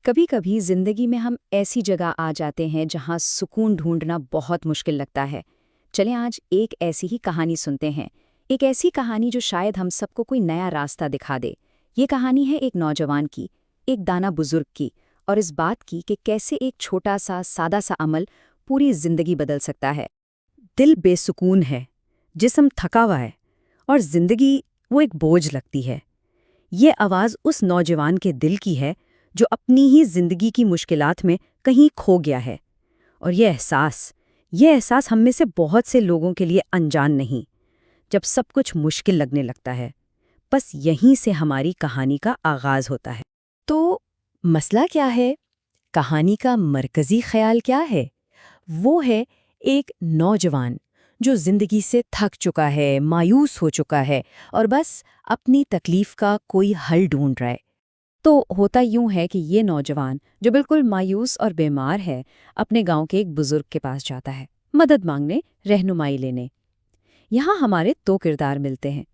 کبھی کبھی زندگی میں ہم ایسی جگہ آ جاتے ہیں جہاں سکون ڈھونڈنا بہت مشکل لگتا ہے۔ چلیں آج ایک ایسی ہی کہانی سنتے ہیں، ایک ایسی کہانی جو شاید ہم سب کو کوئی نیا راستہ دکھا دے۔ یہ کہانی ہے ایک نوجوان کی، ایک دانا بزرگ کی، اور اس بات کی کہ کیسے ایک چھوٹا سا سادہ سا عمل پوری زندگی بدل سکتا ہے۔ دل بے سکون ہے، جسم تھکا ہوا ہے، اور زندگی وہ ایک بوجھ لگتی ہے۔ یہ آواز اس نوجوان کے دل کی ہے جو اپنی ہی زندگی کی مشکلات میں کہیں کھو گیا ہے، اور یہ احساس ہم میں سے بہت سے لوگوں کے لیے انجان نہیں، جب سب کچھ مشکل لگنے لگتا ہے۔ بس یہیں سے ہماری کہانی کا آغاز ہوتا ہے۔ تو مسئلہ کیا ہے؟ کہانی کا مرکزی خیال کیا ہے؟ وہ ہے ایک نوجوان جو زندگی سے تھک چکا ہے، مایوس ہو چکا ہے، اور بس اپنی تکلیف کا کوئی حل ڈھونڈ رہا ہے۔ تو ہوتا یوں ہے کہ یہ نوجوان جو بالکل مایوس اور بیمار ہے، اپنے گاؤں کے ایک بزرگ کے پاس جاتا ہے، مدد مانگنے، رہنمائی لینے۔ یہاں ہمارے دو کردار ملتے ہیں،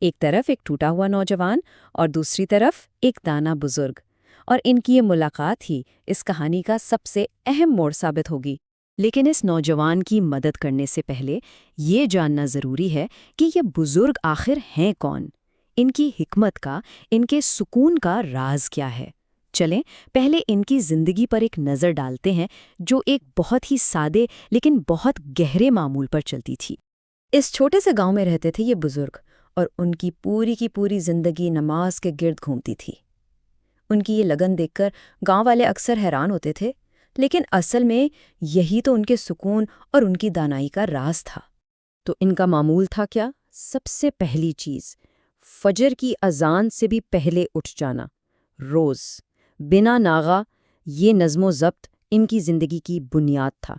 ایک طرف ایک ٹوٹا ہوا نوجوان اور دوسری طرف ایک دانا بزرگ، اور ان کی یہ ملاقات ہی اس کہانی کا سب سے اہم موڑ ثابت ہوگی۔ لیکن اس نوجوان کی مدد کرنے سے پہلے یہ جاننا ضروری ہے کہ یہ بزرگ آخر ہیں کون؟ ان کی حکمت کا، ان کے سکون کا راز کیا ہے؟ چلیں پہلے ان کی زندگی پر ایک نظر ڈالتے ہیں، جو ایک بہت ہی سادے لیکن بہت گہرے معمول پر چلتی تھی۔ اس چھوٹے سے گاؤں میں رہتے تھے یہ بزرگ، اور ان کی پوری زندگی نماز کے گرد گھومتی تھی۔ ان کی یہ لگن دیکھ کر گاؤں والے اکثر حیران ہوتے تھے، لیکن اصل میں یہی تو ان کے سکون اور ان کی دانائی کا راز تھا۔ تو ان کا معمول تھا کیا؟ سب سے پہلی چیز، فجر کی اذان سے بھی پہلے اٹھ جانا، روز بنا ناغہ۔ یہ نظم و ضبط ان کی زندگی کی بنیاد تھا۔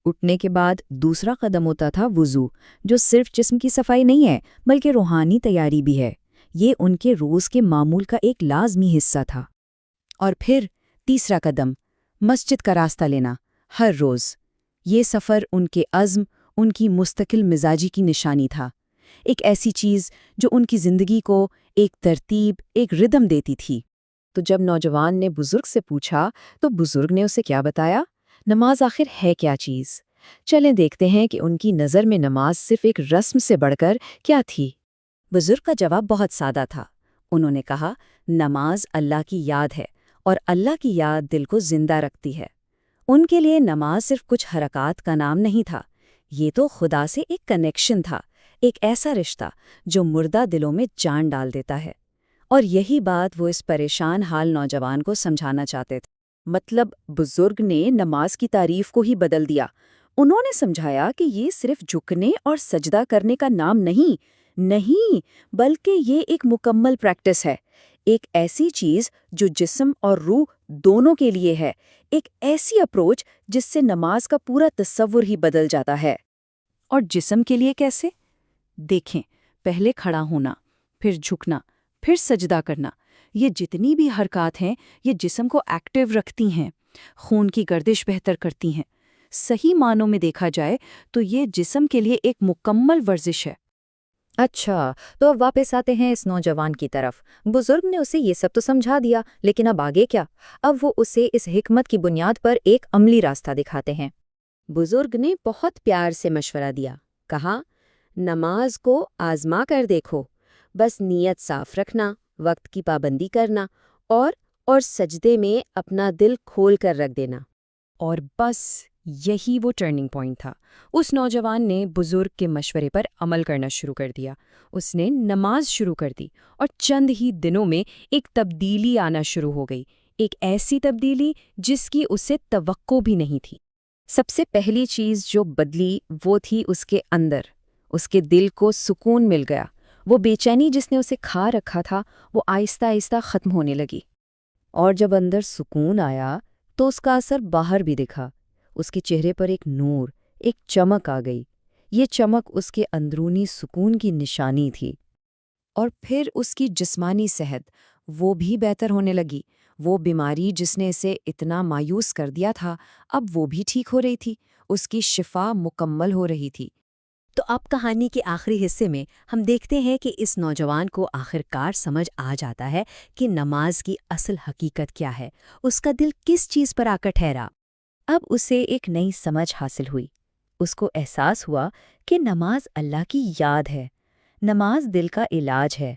اٹھنے کے بعد دوسرا قدم ہوتا تھا وضو، جو صرف جسم کی صفائی نہیں ہے بلکہ روحانی تیاری بھی ہے۔ یہ ان کے روز کے معمول کا ایک لازمی حصہ تھا۔ اور پھر تیسرا قدم، مسجد کا راستہ لینا، ہر روز۔ یہ سفر ان کے عزم، ان کی مستقل مزاجی کی نشانی تھا، ایک ایسی چیز جو ان کی زندگی کو ایک ترتیب، ایک ردم دیتی تھی۔ تو جب نوجوان نے بزرگ سے پوچھا تو بزرگ نے اسے کیا بتایا؟ نماز آخر ہے کیا چیز؟ چلیں دیکھتے ہیں کہ ان کی نظر میں نماز صرف ایک رسم سے بڑھ کر کیا تھی۔ بزرگ کا جواب بہت سادہ تھا۔ انہوں نے کہا، نماز اللہ کی یاد ہے، اور اللہ کی یاد دل کو زندہ رکھتی ہے۔ ان کے لیے نماز صرف کچھ حرکات کا نام نہیں تھا، یہ تو خدا سے ایک کنیکشن تھا، ایک ایسا رشتہ جو مردہ دلوں میں جان ڈال دیتا ہے۔ اور یہی بات وہ اس پریشان حال نوجوان کو سمجھانا چاہتے تھے۔ مطلب بزرگ نے نماز کی تعریف کو ہی بدل دیا۔ انہوں نے سمجھایا کہ یہ صرف جھکنے اور سجدہ کرنے کا نام نہیں، بلکہ یہ ایک مکمل پریکٹس ہے، ایک ایسی چیز جو جسم اور روح دونوں کے لیے ہے، ایک ایسی اپروچ جس سے نماز کا پورا تصور ہی بدل جاتا ہے۔ اور جسم کے لیے کیسے؟ دیکھیں، پہلے کھڑا ہونا، پھر جھکنا، پھر سجدہ کرنا، یہ جتنی بھی حرکات ہیں یہ جسم کو ایکٹیو رکھتی ہیں، خون کی گردش بہتر کرتی ہیں۔ صحیح معنوں میں دیکھا جائے تو یہ جسم کے لیے ایک مکمل ورزش ہے۔ اچھا، تو اب واپس آتے ہیں اس نوجوان کی طرف۔ بزرگ نے اسے یہ سب تو سمجھا دیا، لیکن اب آگے کیا؟ اب وہ اسے اس حکمت کی بنیاد پر ایک عملی راستہ دکھاتے ہیں۔ بزرگ نے بہت پیار سے مشورہ دیا، کہا، نماز کو آزما کر دیکھو، بس نیت صاف رکھنا، وقت کی پابندی کرنا، اور سجدے میں اپنا دل کھول کر رکھ دینا۔ اور بس یہی وہ ٹرننگ پوائنٹ تھا۔ اس نوجوان نے بزرگ کے مشورے پر عمل کرنا شروع کر دیا۔ اس نے نماز شروع کر دی، اور چند ہی دنوں میں ایک تبدیلی آنا شروع ہو گئی، ایک ایسی تبدیلی جس کی اسے توقع بھی نہیں تھی۔ سب سے پہلی چیز جو بدلی وہ تھی اس کے اندر، اس کے دل کو سکون مل گیا۔ وہ بے چینی جس نے اسے کھا رکھا تھا وہ آہستہ آہستہ ختم ہونے لگی، اور جب اندر سکون آیا تو اس کا اثر باہر بھی دکھا۔ اس کے چہرے پر ایک نور، ایک چمک آ گئی۔ یہ چمک اس کے اندرونی سکون کی نشانی تھی۔ اور پھر اس کی جسمانی صحت وہ بھی بہتر ہونے لگی۔ وہ بیماری جس نے اسے اتنا مایوس کر دیا تھا اب وہ بھی ٹھیک ہو رہی تھی، اس کی شفا مکمل ہو رہی تھی۔ تو اب کہانی کے آخری حصے میں ہم دیکھتے ہیں کہ اس نوجوان کو آخرکار سمجھ آ جاتا ہے کہ نماز کی اصل حقیقت کیا ہے، اس کا دل کس چیز پر آ کر ٹھہرا۔ اب اسے ایک نئی سمجھ حاصل ہوئی۔ اس کو احساس ہوا کہ نماز اللہ کی یاد ہے، نماز دل کا علاج ہے،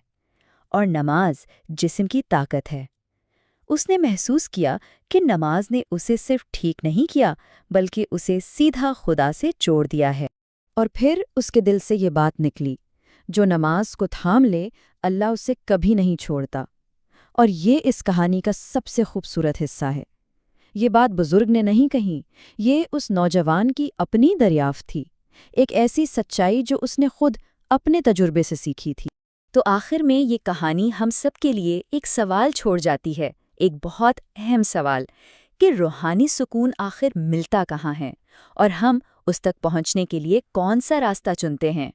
اور نماز جسم کی طاقت ہے۔ اس نے محسوس کیا کہ نماز نے اسے صرف ٹھیک نہیں کیا بلکہ اسے سیدھا خدا سے جوڑ دیا ہے۔ اور پھر اس کے دل سے یہ بات نکلی، جو نماز کو تھام لے اللہ اسے کبھی نہیں چھوڑتا۔ اور یہ اس کہانی کا سب سے خوبصورت حصہ ہے۔ یہ بات بزرگ نے نہیں کہی، یہ اس نوجوان کی اپنی دریافت تھی، ایک ایسی سچائی جو اس نے خود اپنے تجربے سے سیکھی تھی۔ تو آخر میں یہ کہانی ہم سب کے لیے ایک سوال چھوڑ جاتی ہے، ایک بہت اہم سوال، کہ روحانی سکون آخر ملتا کہاں ہے، اور ہم اس تک پہنچنے کے لیے کون سا راستہ چنتے ہیں۔